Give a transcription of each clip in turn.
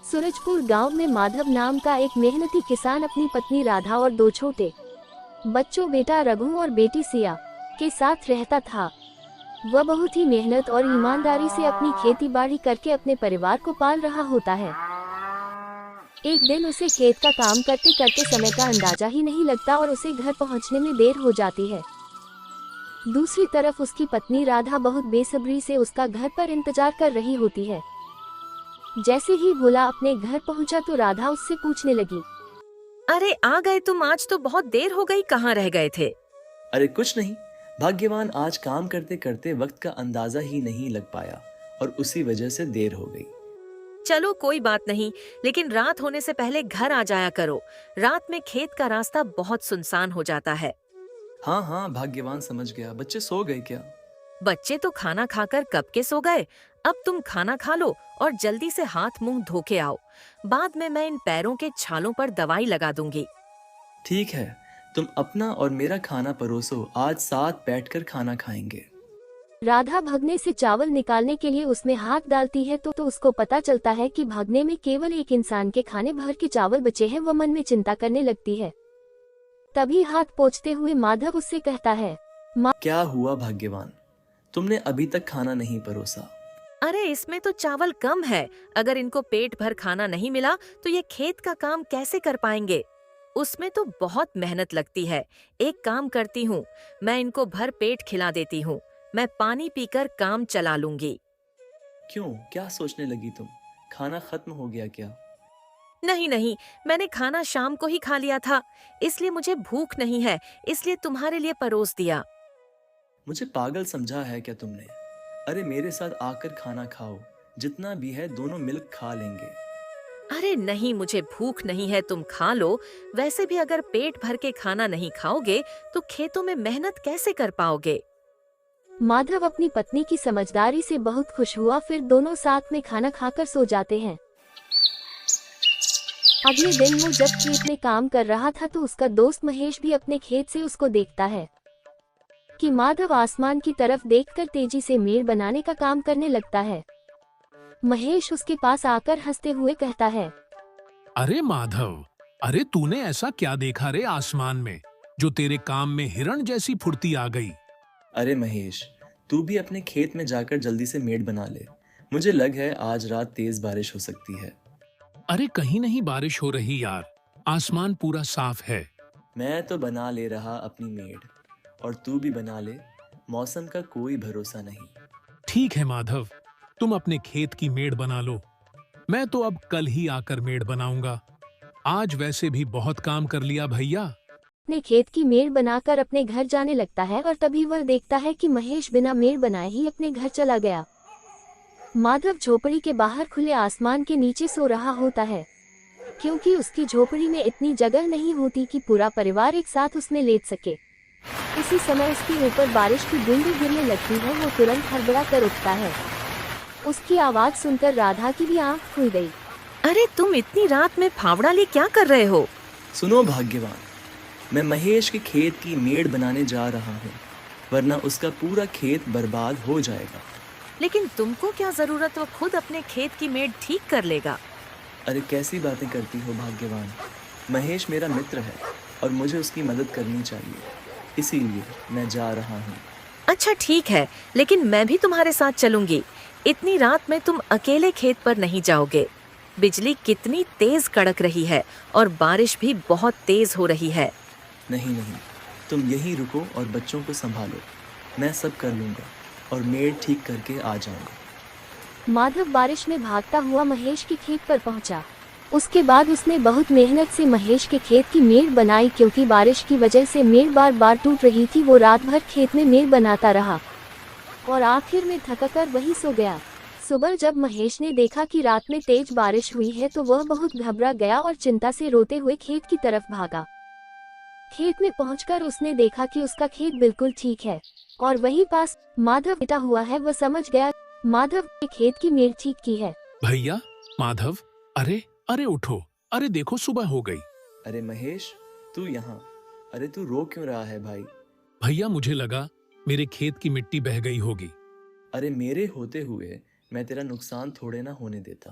सूरजपुर गांव में माधव नाम का एक मेहनती किसान अपनी पत्नी राधा और दो छोटे बच्चों बेटा रघु और बेटी सिया के साथ रहता था। वह बहुत ही मेहनत और ईमानदारी से अपनी खेती बाड़ी करके अपने परिवार को पाल रहा होता है। एक दिन उसे खेत का काम करते करते समय का अंदाजा ही नहीं लगता और उसे घर पहुंचने में देर हो जाती है। दूसरी तरफ उसकी पत्नी राधा बहुत बेसब्री से उसका घर पर इंतजार कर रही होती है। जैसे ही भोला अपने घर पहुंचा तो राधा उससे पूछने लगी, अरे आ गए तुम, आज तो बहुत देर हो गई, कहाँ रह गए थे? अरे कुछ नहीं, भाग्यवान आज काम करते करते वक्त का अंदाजा ही नहीं लग पाया और उसी वजह से देर हो गई। चलो कोई बात नहीं, लेकिन रात होने से पहले घर आ जाया करो। रात में खेत का रास्ता बहुत सुनसान हो जाता है। हाँ हाँ, भाग्यवान समझ गया। बच्चे सो गए क्या? बच्चे तो खाना खाकर कब के सो गए। अब तुम खाना खा लो और जल्दी से हाथ मुंह धो के आओ। बाद में मैं इन पैरों के छालों पर दवाई लगा दूंगी। ठीक है, तुम अपना और मेरा खाना परोसो, आज साथ बैठकर खाना खाएंगे। राधा भगने से चावल निकालने के लिए उसमें हाथ डालती है तो उसको पता चलता है कि भगने में केवल एक इंसान के खाने भर के चावल बचे हैं। वह मन में चिंता करने लगती है। तभी हाथ पोंछते हुए माधव उससे कहता है, क्या हुआ भाग्यवान, तुमने अभी तक खाना नहीं परोसा? अरे इसमें तो चावल कम है। अगर इनको पेट भर खाना नहीं मिला तो ये खेत का काम कैसे कर पाएंगे? उसमें तो बहुत मेहनत लगती है। एक काम करती हूँ, मैं इनको भर पेट खिला देती हूँ। मैं पानी पीकर काम चला लूंगी। क्यों, क्या सोचने लगी तुम? खाना खत्म हो गया क्या? नहीं नहीं, मैंने खाना शाम को ही खा लिया था, इसलिए मुझे भूख नहीं है, इसलिए तुम्हारे लिए परोस दिया। मुझे पागल समझा है क्या तुमने? अरे मेरे साथ आकर खाना खाओ, जितना भी है दोनों मिलकर खा लेंगे। अरे नहीं, मुझे भूख नहीं है, तुम खा लो। वैसे भी अगर पेट भर के खाना नहीं खाओगे तो खेतों में मेहनत कैसे कर पाओगे? माधव अपनी पत्नी की समझदारी से बहुत खुश हुआ। फिर दोनों साथ में खाना खाकर सो जाते हैं। अगले दिन वो जब खेत में काम कर रहा था तो उसका दोस्त महेश भी अपने खेत से उसको देखता है कि माधव आसमान की तरफ देखकर तेजी से मेड़ बनाने का काम करने लगता है। महेश उसके पास आकर हंसते हुए कहता है, अरे माधव, अरे तूने ऐसा क्या देखा रे आसमान में जो तेरे काम में हिरण जैसी फुर्ती आ गई? अरे महेश, तू भी अपने खेत में जाकर जल्दी से मेड़ बना ले। मुझे लग है आज रात तेज बारिश हो सकती है। अरे कहीं नहीं बारिश हो रही यार, आसमान पूरा साफ है। मैं तो बना ले रहा अपनी मेड़, और तू भी बना ले। मौसम का कोई भरोसा नहीं। ठीक है माधव, तुम अपने खेत की मेड़ बना लो। मैं तो अब कल ही आकर मेड़ बनाऊंगा। आज वैसे भी बहुत काम कर लिया भैया। अपने खेत की मेड़ बनाकर अपने घर जाने लगता है और तभी वह देखता है कि महेश बिना मेड़ बनाए ही अपने घर चला गया। माधव झोपड़ी के बाहर खुले आसमान के नीचे सो रहा होता है, क्योंकि उसकी झोपड़ी में इतनी जगह नहीं होती कि पूरा परिवार एक साथ उसमें लेट सके। इसी समय उसके ऊपर बारिश की बूंदें गिरने लगती है। वो तुरंत हड़बड़ा कर उठता है। उसकी आवाज सुनकर राधा की भी आंख खुल गई। अरे तुम इतनी रात में फावड़ा लिए क्या कर रहे हो? सुनो भाग्यवान, मैं महेश के खेत की मेड़ बनाने जा रहा हूँ, वरना उसका पूरा खेत बर्बाद हो जाएगा। लेकिन तुमको क्या जरूरत, वो खुद अपने खेत की मेड़ ठीक कर लेगा। अरे कैसी बातें करती हो भाग्यवान, महेश मेरा मित्र है और मुझे उसकी मदद करनी चाहिए, इसीलिए मैं जा रहा हूँ। अच्छा ठीक है, लेकिन मैं भी तुम्हारे साथ चलूंगी। इतनी रात में तुम अकेले खेत पर नहीं जाओगे। बिजली कितनी तेज कड़क रही है और बारिश भी बहुत तेज हो रही है। नहीं नहीं, तुम यहीं रुको और बच्चों को संभालो, मैं सब कर लूँगा और मेड़ ठीक करके आ जाऊँगा। माधव बारिश में भागता हुआ महेश के खेत पर पहुंचा। उसके बाद उसने बहुत मेहनत से महेश के खेत की मेड़ बनाई। क्योंकि बारिश की वजह से मेड़ बार बार टूट रही थी, वो रात भर खेत में मेड़ बनाता रहा और आखिर में थककर वहीं सो गया। सुबह जब महेश ने देखा कि रात में तेज बारिश हुई है तो वह बहुत घबरा गया और चिंता से रोते हुए खेत की तरफ भागा। खेत में पहुंचकर उसने देखा कि उसका खेत बिल्कुल ठीक है और वहीं पास माधव लेटा हुआ है। वह समझ गया माधव ने खेत की मेड़ ठीक की है। भैया, माधव, अरे अरे उठो, अरे देखो सुबह हो गई। अरे महेश, तू यहाँ? अरे तू रो क्यों रहा है भाई? भैया मुझे लगा मेरे खेत की मिट्टी बह गई होगी। अरे मेरे होते हुए मैं तेरा नुकसान थोड़े ना होने देता।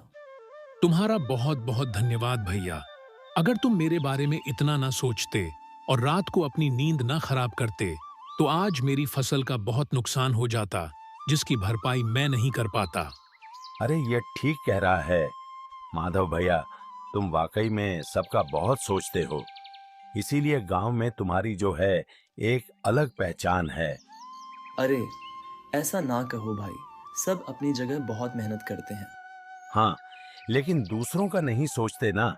तुम्हारा बहुत बहुत धन्यवाद भैया। अगर तुम मेरे बारे में इतना ना सोचते और रात को अपनी नींद ना खराब करते तो आज मेरी फसल का बहुत नुकसान हो जाता, जिसकी भरपाई मैं नहीं कर पाता। अरे ये ठीक कह रहा है माधव भैया, तुम वाकई में सबका बहुत सोचते हो, इसीलिए गांव में तुम्हारी जो है एक अलग पहचान है। अरे ऐसा ना कहो भाई, सब अपनी जगह बहुत मेहनत करते हैं। हाँ, लेकिन दूसरों का नहीं सोचते ना।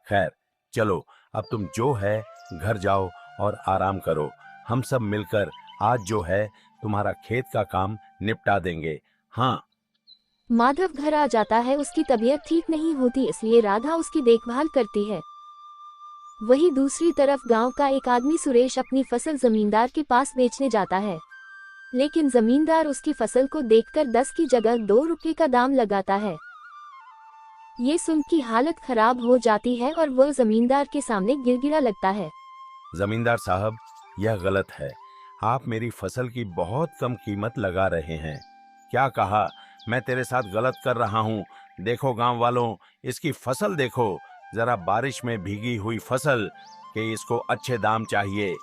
खैर चलो, अब तुम जो है घर जाओ और आराम करो। हम सब मिलकर आज जो है तुम्हारा खेत का काम निपटा देंगे। हाँ। माधव घर आ जाता है। उसकी तबीयत ठीक नहीं होती, इसलिए राधा उसकी देखभाल करती है। वहीं दूसरी तरफ गांव का एक आदमी सुरेश अपनी फसल जमींदार के पास बेचने जाता है, लेकिन जमींदार उसकी फसल को देखकर 10 की जगह 2 रुपये का दाम लगाता है। ये सुन की हालत खराब हो जाती है और वह जमींदार के सामने गिड़गिड़ा लगता है। जमींदार साहब, यह गलत है। आप मेरी फसल की बहुत कम कीमत लगा रहे हैं। क्या कहा? मैं तेरे साथ गलत कर रहा हूँ? देखो गांव वालों, इसकी फसल देखो, जरा बारिश में भीगी हुई फसल, कि इसको अच्छे दाम चाहिए।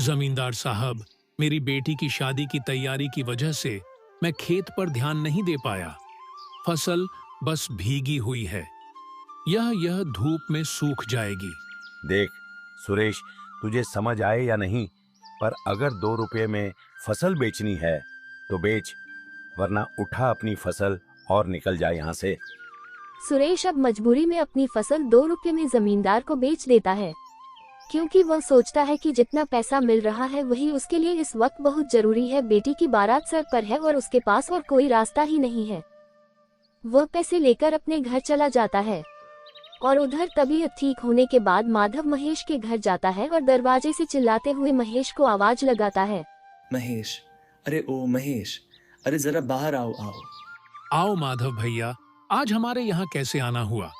जमींदार साहब, मेरी बेटी की शादी की तैयारी की वजह से मैं खेत पर ध्यान नहीं दे पाया। फसल बस भीगी हुई है, यह धूप में सूख जाएगी। देख सुरेश, तुझे समझ आए या नहीं, पर अगर 2 रुपये में फसल बेचनी है तो बेच, वरना उठा अपनी फसल और निकल जा यहाँ से। सुरेश अब मजबूरी में अपनी फसल 2 रुपये में जमींदार को बेच देता है, क्योंकि वह सोचता है कि जितना पैसा मिल रहा है वही उसके लिए इस वक्त बहुत जरूरी है। बेटी की बारात सर पर है और उसके पास और कोई रास्ता ही नहीं है। वह पैसे लेकर अपने घर चला जाता है और उधर तबीयत ठीक होने के बाद माधव महेश के घर जाता है और दरवाजे से चिल्लाते हुए महेश को आवाज लगाता है। महेश, अरे ओ महेश, अरे जरा बाहर आओ। आओ माधव भैया, आज हमारे यहाँ कैसे आना हुआ?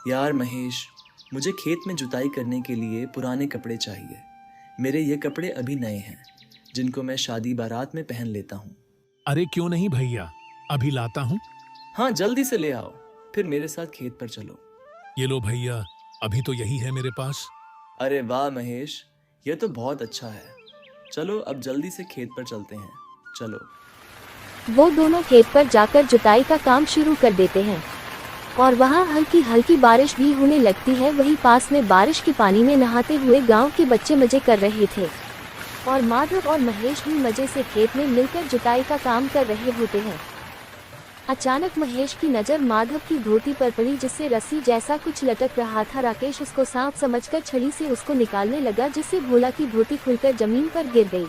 यार महेश, मुझे खेत में जुताई करने के लिए पुराने कपड़े चाहिए। मेरे ये कपड़े अभी नए हैं, जिनको मैं शादी बारात में पहन लेता हूँ। अरे क्यों नहीं भैया, अभी लाता हूँ। हाँ जल्दी से ले आओ, फिर मेरे साथ खेत पर चलो। ये लो भैया, अभी तो यही है मेरे पास। अरे वाह महेश, यह तो बहुत अच्छा है। चलो अब जल्दी से खेत पर चलते हैं, चलो। वो दोनों खेत पर जाकर जुताई का काम शुरू कर देते हैं और वहाँ हल्की हल्की बारिश भी होने लगती है। वहीं पास में बारिश के पानी में नहाते हुए गांव के बच्चे मजे कर रहे थे और माधव और महेश भी मजे से खेत में मिलकर जुताई का काम कर रहे होते हैं। अचानक महेश की नज़र माधव की धोती पर पड़ी, जिससे रस्सी जैसा कुछ लटक रहा था। राकेश उसको सांप समझकर छड़ी से उसको निकालने लगा, जिससे भोला की धोती खुलकर जमीन पर गिर गई।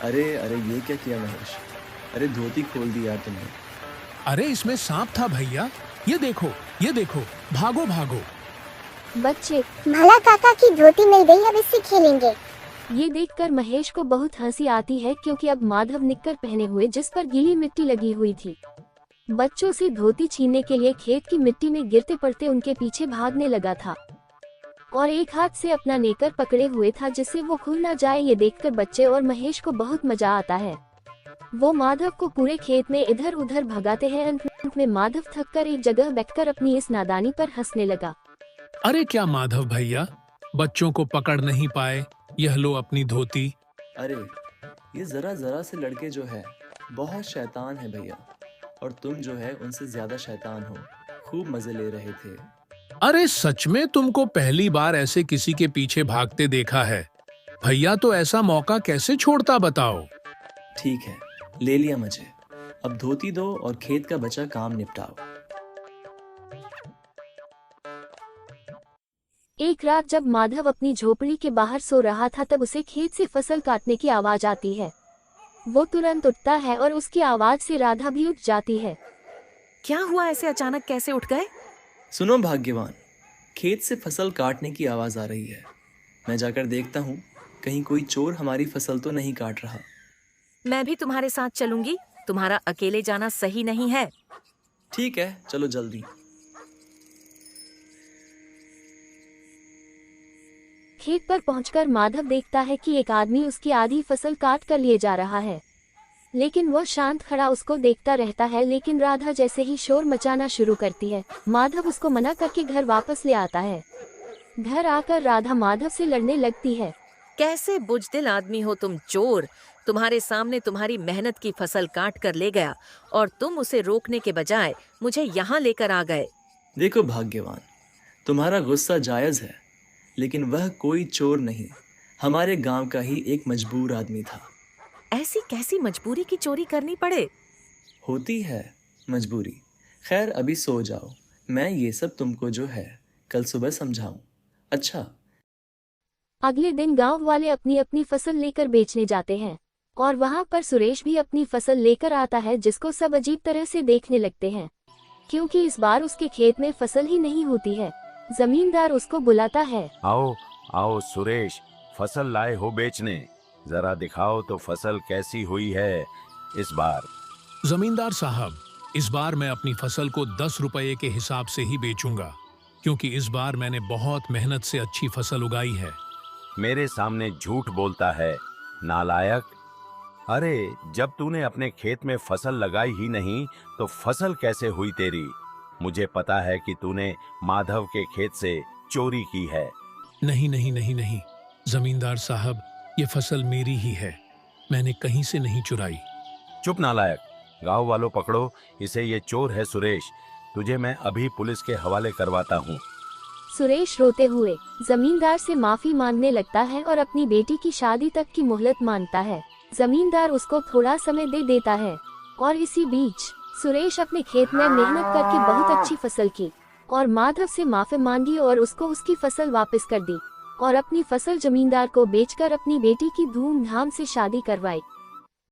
अरे अरे ये क्या किया महेश? अरे धोती खोल दी यार तुमने। अरे इसमें सांप था भैया, ये देखो, भागो भागो। बच्चे, भला काका की धोती मिल गई, अब इससे खेलेंगे। ये देखकर महेश को बहुत हंसी आती है, क्योंकि अब माधव निक्कर पहने हुए जिस पर गीली मिट्टी लगी हुई थी। बच्चों से धोती छीनने के लिए खेत की मिट्टी में गिरते पड़ते उनके पीछे भागने लगा था और एक हाथ से अपना नेकर पकड़े हुए था, जिससे वो खुल ना जाए। ये देखकर बच्चे और महेश को बहुत मजा आता है। वो माधव को पूरे खेत में इधर उधर भगाते हैं। अंत में माधव थककर एक जगह बैठकर अपनी इस नादानी पर हंसने लगा। अरे क्या माधव भैया, बच्चों को पकड़ नहीं पाए, यह लो अपनी धोती। अरे ये जरा जरा से लड़के जो है बहुत शैतान है भैया, और तुम जो है उनसे ज्यादा शैतान हो। खूब मजे ले रहे थे। अरे सच में तुमको पहली बार ऐसे किसी के पीछे भागते देखा है। भैया तो ऐसा मौका कैसे छोड़ता, बताओ। ठीक है, ले लिया मजे। अब धोती दो और खेत का बचा काम निपटाओ। एक रात जब माधव अपनी झोपड़ी के बाहर सो रहा था, तब उसे खेत से फसल काटने की आवाज आती है। वो तुरंत उठता है और उसकी आवाज से राधा भी उठ जाती है। क्या हुआ, ऐसे अचानक कैसे उठ गए? सुनो भाग्यवान, खेत से फसल काटने की आवाज आ रही है। मैं जाकर देखता हूँ, कहीं कोई चोर हमारी फसल तो नहीं काट रहा। मैं भी तुम्हारे साथ चलूंगी, तुम्हारा अकेले जाना सही नहीं है। ठीक है, चलो जल्दी। खेत पर पहुंचकर माधव देखता है कि एक आदमी उसकी आधी फसल काट कर लिए जा रहा है, लेकिन वो शांत खड़ा उसको देखता रहता है। लेकिन राधा जैसे ही शोर मचाना शुरू करती है, माधव उसको मना करके घर वापस ले आता है। घर आकर राधा माधव से लड़ने लगती है। कैसे बुजदिल आदमी हो तुम चोर! तुम्हारे सामने तुम्हारी मेहनत की फसल काट कर ले गया और तुम उसे रोकने के बजाय मुझे यहाँ लेकर आ गए। देखो भाग्यवान, तुम्हारा गुस्सा जायज़ है, लेकिन वह कोई चोर नहीं, हमारे गांव का ही एक मजबूर आदमी था। ऐसी कैसी मजबूरी की चोरी करनी पड़े? होती है मजबूरी। खैर अभी सो जाओ, मैं ये सब तुमको जो है कल सुबह समझाऊं। अच्छा। अगले दिन गांव वाले अपनी अपनी फसल लेकर बेचने जाते हैं और वहां पर सुरेश भी अपनी फसल लेकर आता है, जिसको सब अजीब तरह से देखने लगते हैं क्योंकि इस बार उसके खेत में फसल ही नहीं होती है। जमींदार उसको बुलाता है। आओ आओ सुरेश, फसल लाए हो बेचने, जरा दिखाओ तो फसल कैसी हुई है इस बार। जमींदार साहब, इस बार मैं अपनी फसल को 10 रुपये के हिसाब से ही बेचूंगा, क्योंकि इस बार मैंने बहुत मेहनत से अच्छी फसल उगाई है। मेरे सामने झूठ बोलता है नालायक। अरे जब तूने अपने खेत में फसल लगाई ही नहीं तो फसल कैसे हुई तेरी? मुझे पता है कि तूने माधव के खेत से चोरी की है। नहीं नहीं नहीं नहीं, जमींदार साहब, ये फसल मेरी ही है, मैंने कहीं से नहीं चुराई। चुप नालायक, गांव वालों पकड़ो इसे, ये चोर है सुरेश, तुझे मैं अभी पुलिस के हवाले करवाता हूँ। सुरेश रोते हुए जमींदार से माफी मांगने लगता है और अपनी बेटी की शादी तक की मोहलत मांगता है। जमींदार उसको थोड़ा समय दे देता है और इसी बीच सुरेश अपने खेत में मेहनत करके बहुत अच्छी फसल की और माधव से माफी मांगी और उसको उसकी फसल वापस कर दी और अपनी फसल जमींदार को बेचकर अपनी बेटी की धूमधाम से शादी करवाई।